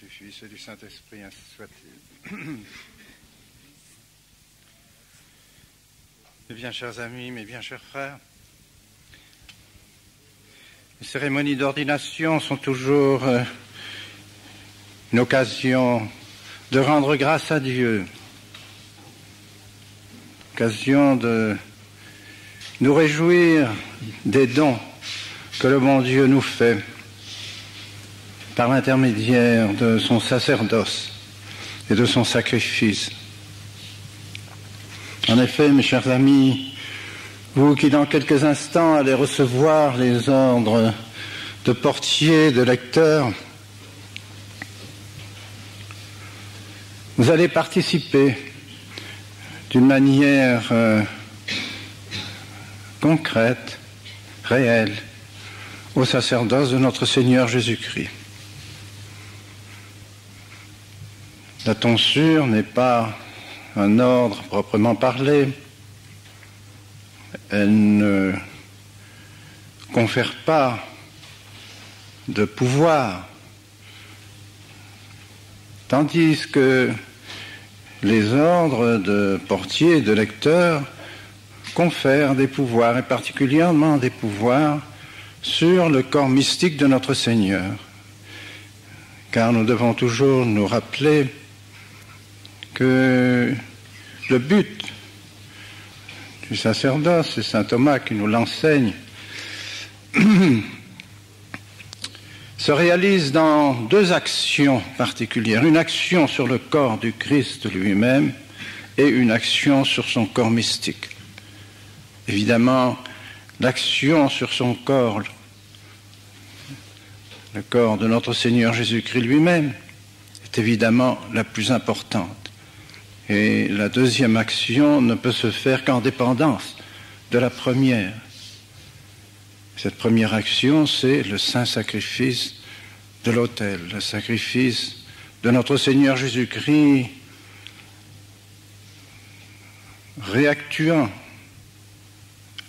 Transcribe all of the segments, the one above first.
du Fils et du Saint-Esprit, ainsi soit-il. Mes bien chers amis, mes bien chers frères, les cérémonies d'ordination sont toujours une occasion de rendre grâce à Dieu, occasion de nous réjouir des dons que le bon Dieu nous fait par l'intermédiaire de son sacerdoce et de son sacrifice. En effet, mes chers amis, vous qui dans quelques instants allez recevoir les ordres de portier, de lecteur, vous allez participer d'une manière concrète, réelle, au sacerdoce de notre Seigneur Jésus-Christ. La tonsure n'est pas un ordre proprement parlé. Elle ne confère pas de pouvoir, tandis que les ordres de portier et de lecteur confèrent des pouvoirs, et particulièrement des pouvoirs sur le corps mystique de notre Seigneur. Car nous devons toujours nous rappeler que le but du sacerdoce, c'est saint Thomas qui nous l'enseigne, se réalise dans deux actions particulières. Une action sur le corps du Christ lui-même et une action sur son corps mystique. Évidemment, l'action sur son corps, le corps de notre Seigneur Jésus-Christ lui-même, est évidemment la plus importante. Et la deuxième action ne peut se faire qu'en dépendance de la première. Cette première action, c'est le saint sacrifice de l'autel, le sacrifice de notre Seigneur Jésus-Christ, réactuant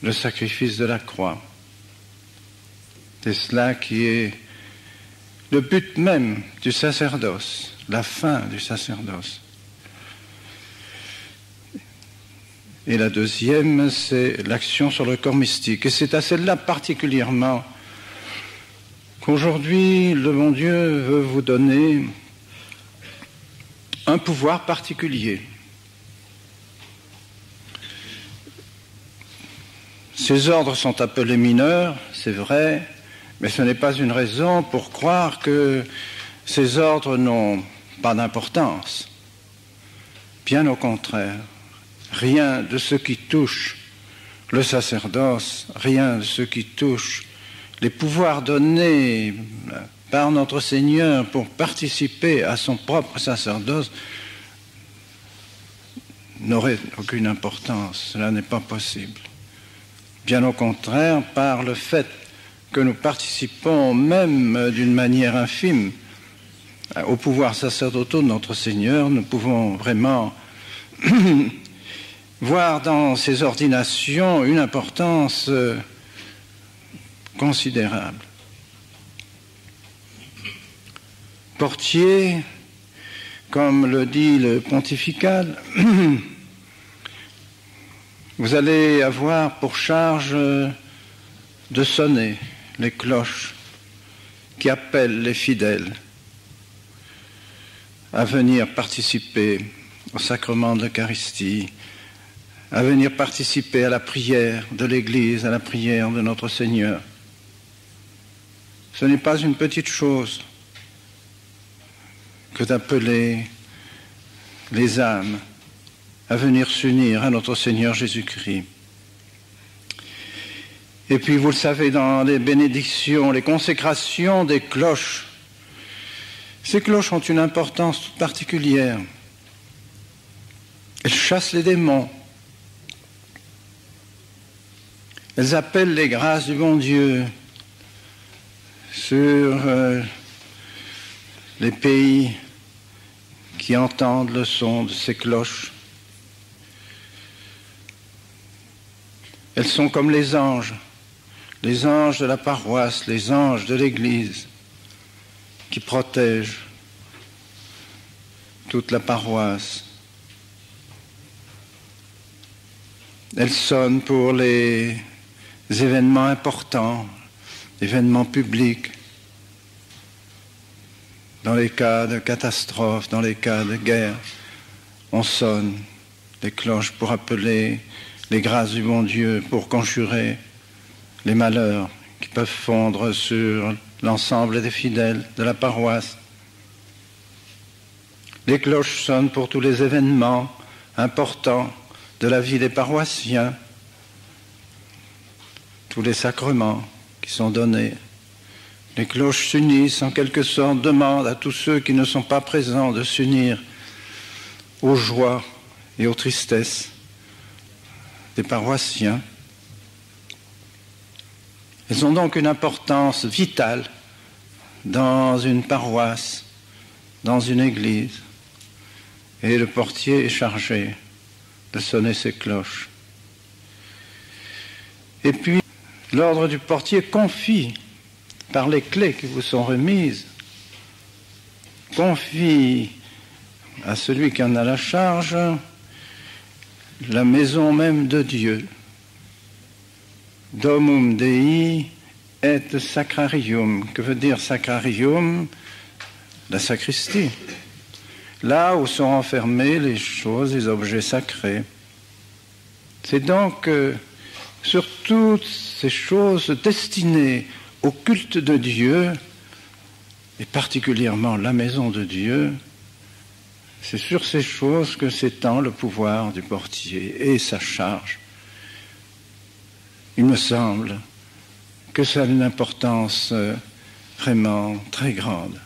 le sacrifice de la croix. C'est cela qui est le but même du sacerdoce, la fin du sacerdoce. Et la deuxième, c'est l'action sur le corps mystique. Et c'est à celle-là particulièrement qu'aujourd'hui, le bon Dieu veut vous donner un pouvoir particulier. Ces ordres sont appelés mineurs, c'est vrai, mais ce n'est pas une raison pour croire que ces ordres n'ont pas d'importance. Bien au contraire. Rien de ce qui touche le sacerdoce, rien de ce qui touche les pouvoirs donnés par notre Seigneur pour participer à son propre sacerdoce n'aurait aucune importance. Cela n'est pas possible. Bien au contraire, par le fait que nous participons même d'une manière infime au pouvoir sacerdotaux de notre Seigneur, nous pouvons vraiment voir dans ces ordinations une importance considérable. Portier, comme le dit le pontifical, vous allez avoir pour charge de sonner les cloches qui appellent les fidèles à venir participer au sacrement de l'Eucharistie, à venir participer à la prière de l'Église, à la prière de notre Seigneur. Ce n'est pas une petite chose que d'appeler les âmes à venir s'unir à notre Seigneur Jésus-Christ. Et puis, vous le savez, dans les bénédictions, les consécrations des cloches, ces cloches ont une importance toute particulière. Elles chassent les démons. Elles appellent les grâces du bon Dieu sur les pays qui entendent le son de ces cloches. Elles sont comme les anges de la paroisse, les anges de l'Église, qui protègent toute la paroisse. Elle sonne pour les événements importants, événements publics, dans les cas de catastrophe, dans les cas de guerre. On sonne les cloches pour appeler les grâces du bon Dieu, pour conjurer les malheurs qui peuvent fondre sur l'ensemble des fidèles de la paroisse. Les cloches sonnent pour tous les événements importants de la vie des paroissiens, tous les sacrements qui sont donnés. Les cloches s'unissent, en quelque sorte, demandent à tous ceux qui ne sont pas présents de s'unir aux joies et aux tristesses des paroissiens. Elles ont donc une importance vitale dans une paroisse, dans une église, et le portier est chargé de sonner ces cloches. Et puis, l'ordre du portier confie, par les clés qui vous sont remises, confie à celui qui en a la charge la maison même de Dieu. Domum Dei et sacrarium. Que veut dire sacrarium? La sacristie. Là où sont enfermées les choses, les objets sacrés. C'est donc sur toutes ces choses destinées au culte de Dieu, et particulièrement la maison de Dieu, c'est sur ces choses que s'étend le pouvoir du portier et sa charge. Il me semble que ça a une importance vraiment très grande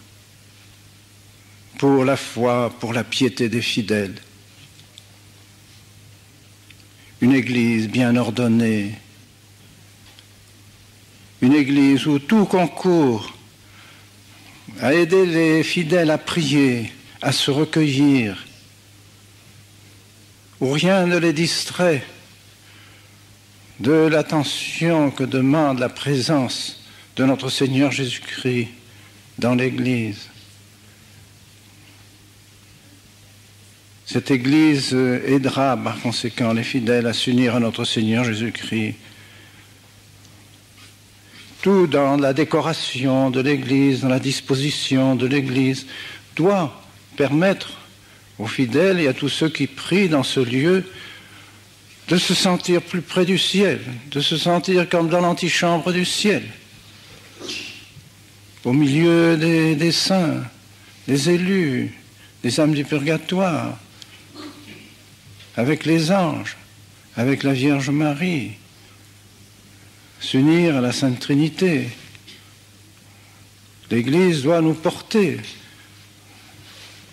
pour la foi, pour la piété des fidèles. Une église bien ordonnée, une église où tout concourt à aider les fidèles à prier, à se recueillir, où rien ne les distrait de l'attention que demande la présence de notre Seigneur Jésus-Christ dans l'Église. Cette Église aidera par conséquent les fidèles à s'unir à notre Seigneur Jésus-Christ. Tout dans la décoration de l'Église, dans la disposition de l'Église, doit permettre aux fidèles et à tous ceux qui prient dans ce lieu de se sentir plus près du ciel, de se sentir comme dans l'antichambre du ciel, au milieu des saints, des élus, des âmes du purgatoire, avec les anges, avec la Vierge Marie, s'unir à la Sainte Trinité. L'Église doit nous porter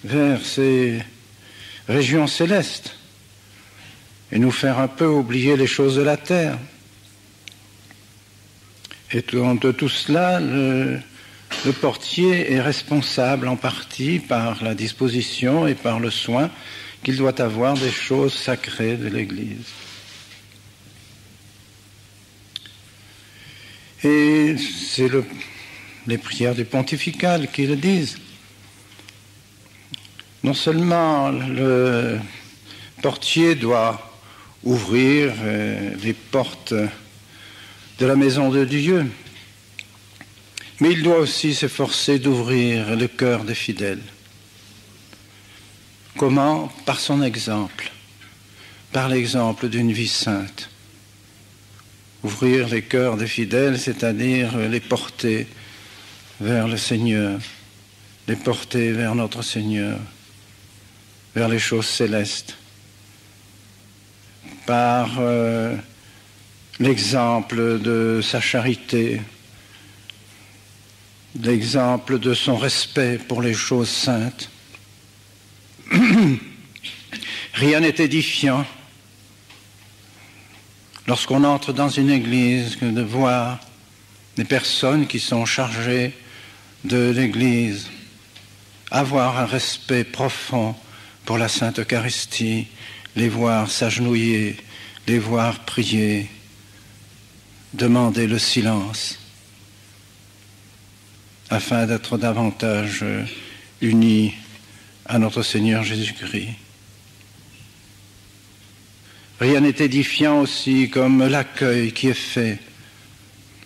vers ces régions célestes et nous faire un peu oublier les choses de la terre. Et de tout cela, le portier est responsable en partie par la disposition et par le soin qu'il doit avoir des choses sacrées de l'Église. Et c'est les prières du pontifical qui le disent. Non seulement le portier doit ouvrir les portes de la maison de Dieu, mais il doit aussi s'efforcer d'ouvrir le cœur des fidèles. Comment? Par son exemple, par l'exemple d'une vie sainte. Ouvrir les cœurs des fidèles, c'est-à-dire les porter vers le Seigneur, les porter vers notre Seigneur, vers les choses célestes, par l'exemple de sa charité, l'exemple de son respect pour les choses saintes. Rien n'est édifiant lorsqu'on entre dans une église que de voir des personnes qui sont chargées de l'église avoir un respect profond pour la Sainte Eucharistie, les voir s'agenouiller, les voir prier, demander le silence, afin d'être davantage unis à notre Seigneur Jésus-Christ. Rien n'est édifiant aussi comme l'accueil qui est fait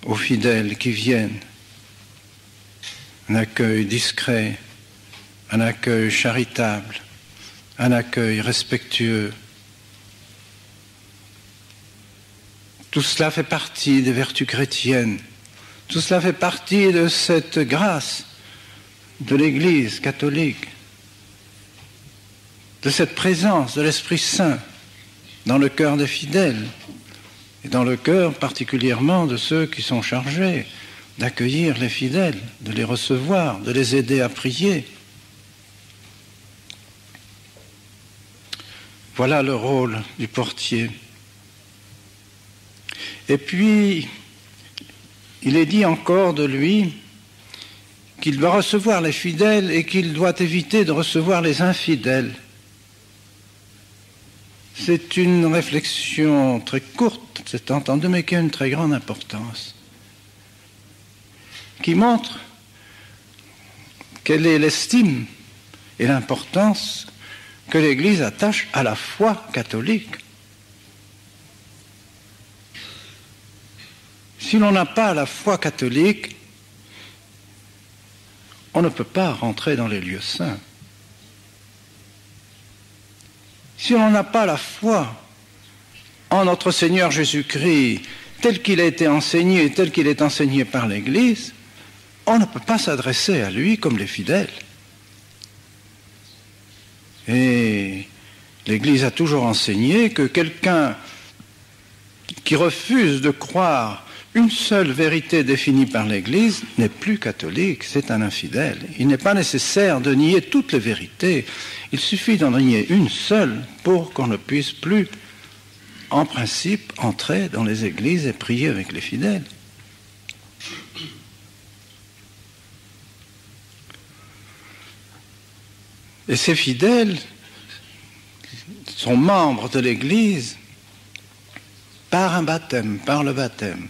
aux fidèles qui viennent. Un accueil discret, un accueil charitable, un accueil respectueux. Tout cela fait partie des vertus chrétiennes. Tout cela fait partie de cette grâce de l'Église catholique, de cette présence de l'Esprit Saint dans le cœur des fidèles et dans le cœur particulièrement de ceux qui sont chargés d'accueillir les fidèles, de les recevoir, de les aider à prier. Voilà le rôle du portier. Et puis, il est dit encore de lui qu'il doit recevoir les fidèles et qu'il doit éviter de recevoir les infidèles. C'est une réflexion très courte, c'est entendu, mais qui a une très grande importance, qui montre quelle est l'estime et l'importance que l'Église attache à la foi catholique. Si l'on n'a pas la foi catholique, on ne peut pas rentrer dans les lieux saints. Si on n'a pas la foi en notre Seigneur Jésus-Christ, tel qu'il a été enseigné, tel qu'il est enseigné par l'Église, on ne peut pas s'adresser à lui comme les fidèles. Et l'Église a toujours enseigné que quelqu'un qui refuse de croire une seule vérité définie par l'Église n'est plus catholique, c'est un infidèle. Il n'est pas nécessaire de nier toutes les vérités, il suffit d'en nier une seule pour qu'on ne puisse plus, en principe, entrer dans les églises et prier avec les fidèles. Et ces fidèles sont membres de l'Église par un baptême, par le baptême.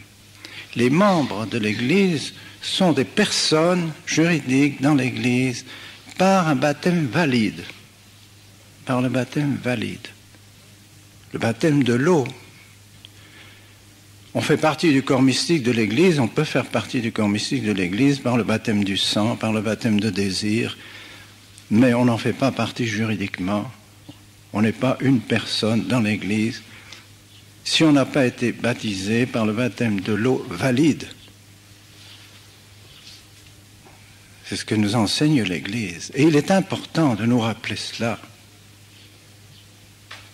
Les membres de l'Église sont des personnes juridiques dans l'Église par un baptême valide, par le baptême valide, le baptême de l'eau. On fait partie du corps mystique de l'Église, on peut faire partie du corps mystique de l'Église par le baptême du sang, par le baptême de désir, mais on n'en fait pas partie juridiquement. On n'est pas une personne dans l'Église si on n'a pas été baptisé par le baptême de l'eau valide. C'est ce que nous enseigne l'Église. Et il est important de nous rappeler cela.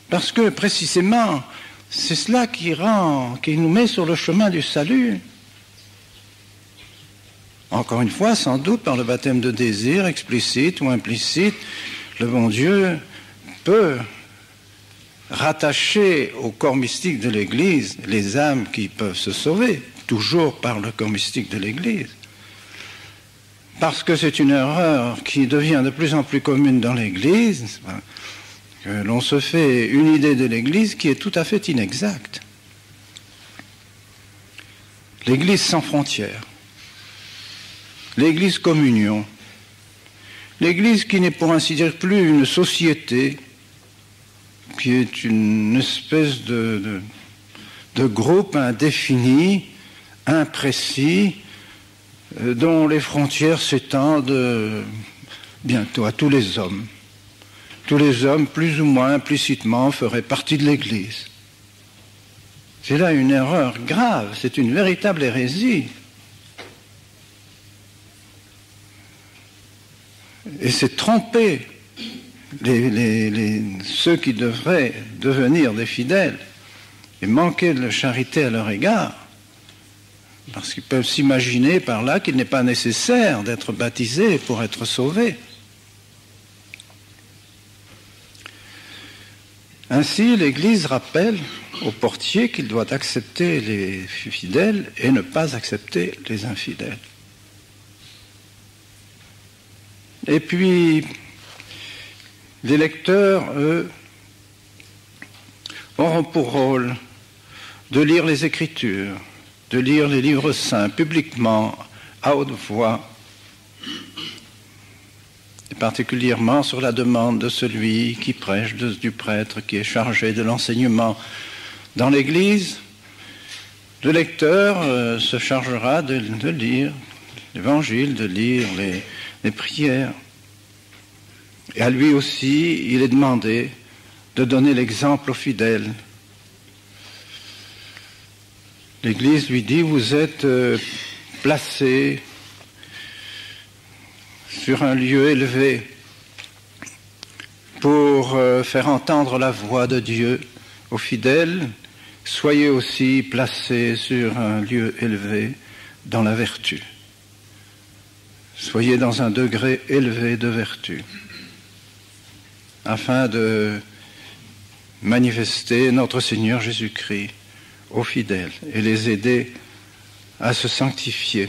Parce que précisément, c'est cela qui nous met sur le chemin du salut. Encore une fois, sans doute par le baptême de désir, explicite ou implicite, le bon Dieu peut rattacher au corps mystique de l'Église les âmes qui peuvent se sauver, toujours par le corps mystique de l'Église. Parce que c'est une erreur qui devient de plus en plus commune dans l'Église, que l'on se fait une idée de l'Église qui est tout à fait inexacte. L'Église sans frontières, l'Église communion, l'Église qui n'est pour ainsi dire plus une société, qui est une espèce de groupe indéfini, imprécis, dont les frontières s'étendent bientôt à tous les hommes. Tous les hommes, plus ou moins implicitement, feraient partie de l'Église. C'est là une erreur grave, c'est une véritable hérésie. Et c'est tromper ceux qui devraient devenir des fidèles et manquer de charité à leur égard, parce qu'ils peuvent s'imaginer par là qu'il n'est pas nécessaire d'être baptisé pour être sauvé. Ainsi, l'Église rappelle au portier qu'il doit accepter les fidèles et ne pas accepter les infidèles. Et puis, les lecteurs, eux, auront pour rôle de lire les Écritures, de lire les livres saints publiquement, à haute voix, et particulièrement sur la demande de celui qui prêche, du prêtre qui est chargé de l'enseignement dans l'Église. Le lecteur se chargera de lire l'Évangile, de lire les prières. Et à lui aussi, il est demandé de donner l'exemple aux fidèles. L'Église lui dit, vous êtes placés sur un lieu élevé pour faire entendre la voix de Dieu aux fidèles. Soyez aussi placés sur un lieu élevé dans la vertu. Soyez dans un degré élevé de vertu, afin de manifester notre Seigneur Jésus-Christ aux fidèles et les aider à se sanctifier.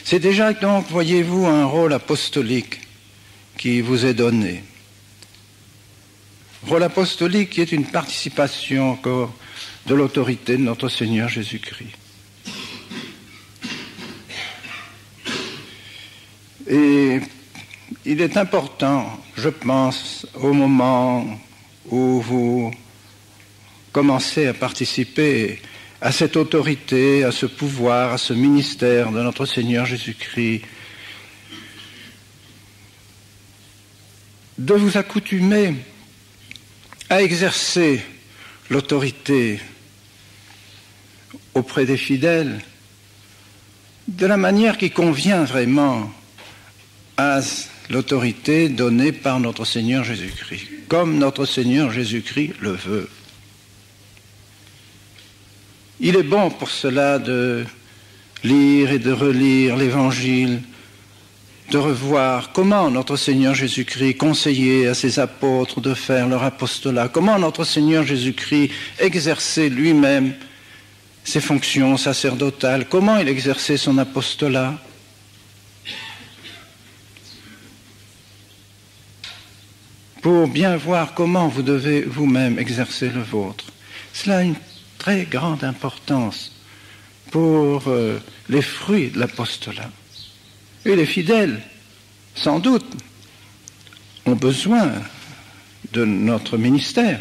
C'est déjà donc, voyez-vous, un rôle apostolique qui vous est donné. Rôle apostolique qui est une participation encore de l'autorité de notre Seigneur Jésus-Christ. Et il est important, je pense, au moment où vous commencez à participer à cette autorité, à ce pouvoir, à ce ministère de notre Seigneur Jésus-Christ, de vous accoutumer à exercer l'autorité auprès des fidèles de la manière qui convient vraiment à l'autorité donnée par notre Seigneur Jésus-Christ, comme notre Seigneur Jésus-Christ le veut. Il est bon pour cela de lire et de relire l'Évangile, de revoir comment notre Seigneur Jésus-Christ conseillait à ses apôtres de faire leur apostolat, comment notre Seigneur Jésus-Christ exerçait lui-même ses fonctions sacerdotales, comment il exerçait son apostolat. Pour bien voir comment vous devez vous-même exercer le vôtre. Cela a une très grande importance pour les fruits de l'apostolat. Et les fidèles, sans doute, ont besoin de notre ministère.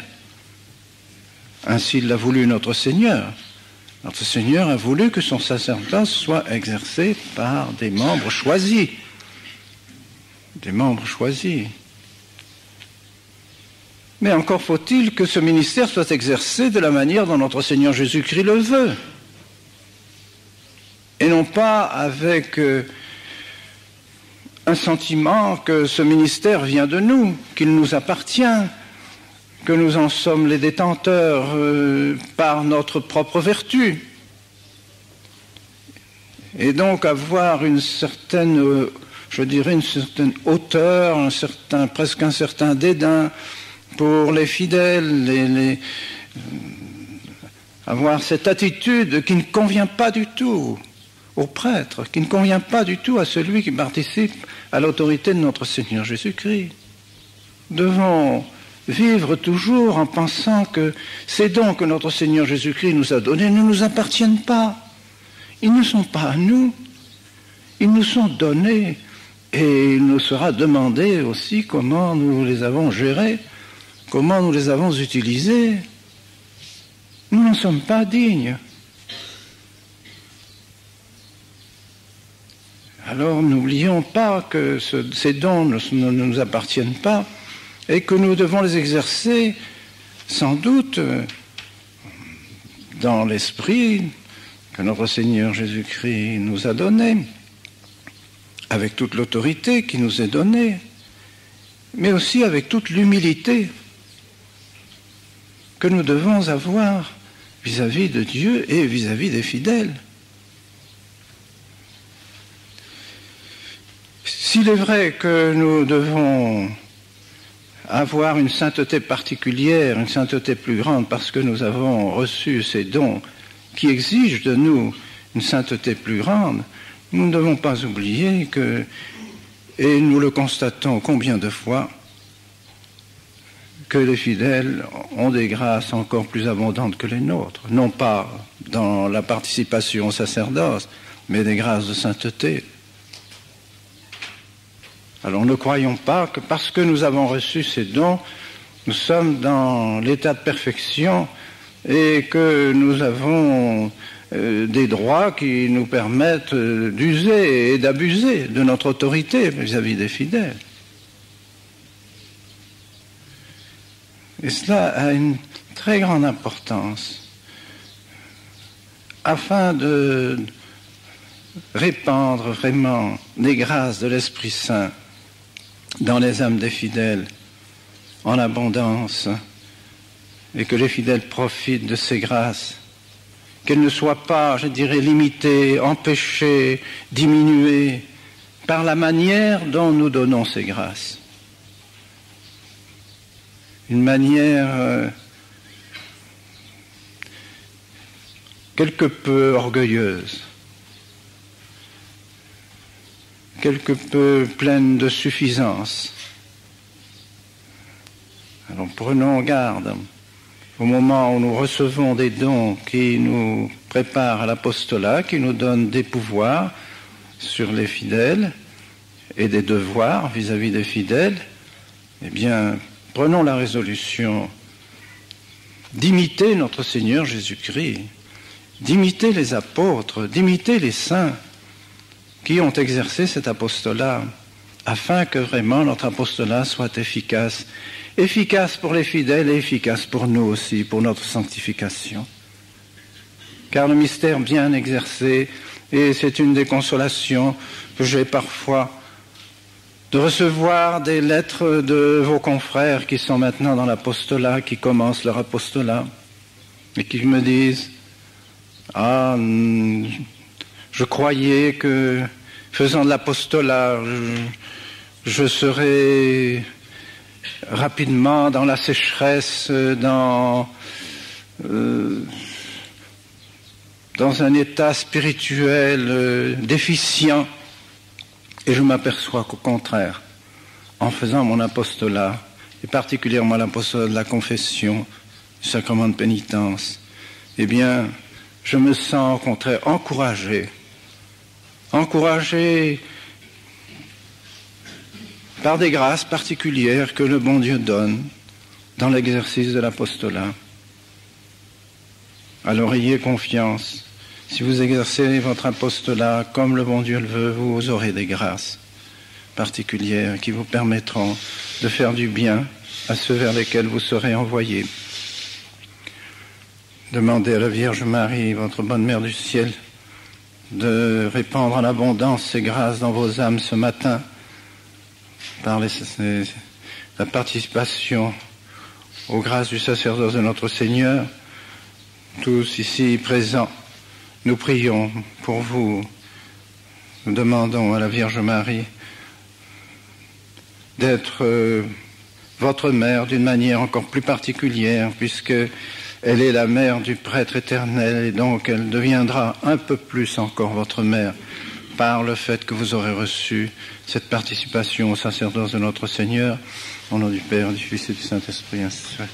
Ainsi l'a voulu notre Seigneur. Notre Seigneur a voulu que son sacerdoce soit exercé par des membres choisis. Des membres choisis. Mais encore faut-il que ce ministère soit exercé de la manière dont notre Seigneur Jésus-Christ le veut. Et non pas avec un sentiment que ce ministère vient de nous, qu'il nous appartient, que nous en sommes les détenteurs par notre propre vertu. Et donc avoir une certaine, je dirais, une certaine hauteur, presque un certain dédain pour les fidèles, avoir cette attitude qui ne convient pas du tout au prêtre, qui ne convient pas du tout à celui qui participe à l'autorité de notre Seigneur Jésus-Christ. Nous devons vivre toujours en pensant que ces dons que notre Seigneur Jésus-Christ nous a donnés ne nous appartiennent pas. Ils ne sont pas à nous. Ils nous sont donnés et il nous sera demandé aussi comment nous les avons gérés, comment nous les avons utilisés. Nous n'en sommes pas dignes. Alors n'oublions pas que ces dons ne nous appartiennent pas et que nous devons les exercer sans doute dans l'esprit que notre Seigneur Jésus-Christ nous a donné, avec toute l'autorité qui nous est donnée, mais aussi avec toute l'humilité que nous devons avoir vis-à-vis de Dieu et vis-à-vis des fidèles. S'il est vrai que nous devons avoir une sainteté particulière, une sainteté plus grande, parce que nous avons reçu ces dons qui exigent de nous une sainteté plus grande, nous ne devons pas oublier que, et nous le constatons combien de fois, que les fidèles ont des grâces encore plus abondantes que les nôtres, non pas dans la participation au sacerdoce, mais des grâces de sainteté. Alors ne croyons pas que parce que nous avons reçu ces dons, nous sommes dans l'état de perfection et que nous avons des droits qui nous permettent d'user et d'abuser de notre autorité vis-à-vis des fidèles. Et cela a une très grande importance afin de répandre vraiment les grâces de l'Esprit Saint dans les âmes des fidèles en abondance et que les fidèles profitent de ces grâces, qu'elles ne soient pas, je dirais, limitées, empêchées, diminuées par la manière dont nous donnons ces grâces. Une manière quelque peu orgueilleuse, quelque peu pleine de suffisance. Alors prenons garde au moment où nous recevons des dons qui nous préparent à l'apostolat, qui nous donnent des pouvoirs sur les fidèles et des devoirs vis-à-vis des fidèles. Eh bien, prenons la résolution d'imiter notre Seigneur Jésus-Christ, d'imiter les apôtres, d'imiter les saints qui ont exercé cet apostolat, afin que vraiment notre apostolat soit efficace. Efficace pour les fidèles et efficace pour nous aussi, pour notre sanctification. Car le mystère bien exercé, et c'est une des consolations que j'ai parfois, de recevoir des lettres de vos confrères qui sont maintenant dans l'apostolat, qui commencent leur apostolat, et qui me disent « Ah, je croyais que faisant de l'apostolat, je serais rapidement dans la sécheresse, dans un état spirituel déficient. Et je m'aperçois qu'au contraire, en faisant mon apostolat, et particulièrement l'apostolat de la confession, du sacrement de pénitence, eh bien, je me sens au contraire encouragé par des grâces particulières que le bon Dieu donne dans l'exercice de l'apostolat. Alors ayez confiance. Si vous exercez votre apostolat comme le bon Dieu le veut, vous aurez des grâces particulières qui vous permettront de faire du bien à ceux vers lesquels vous serez envoyés. Demandez à la Vierge Marie, votre bonne Mère du ciel, de répandre en abondance ces grâces dans vos âmes ce matin par la participation aux grâces du sacerdoce de notre Seigneur. Tous ici présents, nous prions pour vous. Nous demandons à la Vierge Marie d'être votre mère d'une manière encore plus particulière, puisque elle est la mère du prêtre éternel, et donc elle deviendra un peu plus encore votre mère par le fait que vous aurez reçu cette participation au sacerdoce de notre Seigneur, au nom du Père, du Fils et du Saint-Esprit, ainsi soit.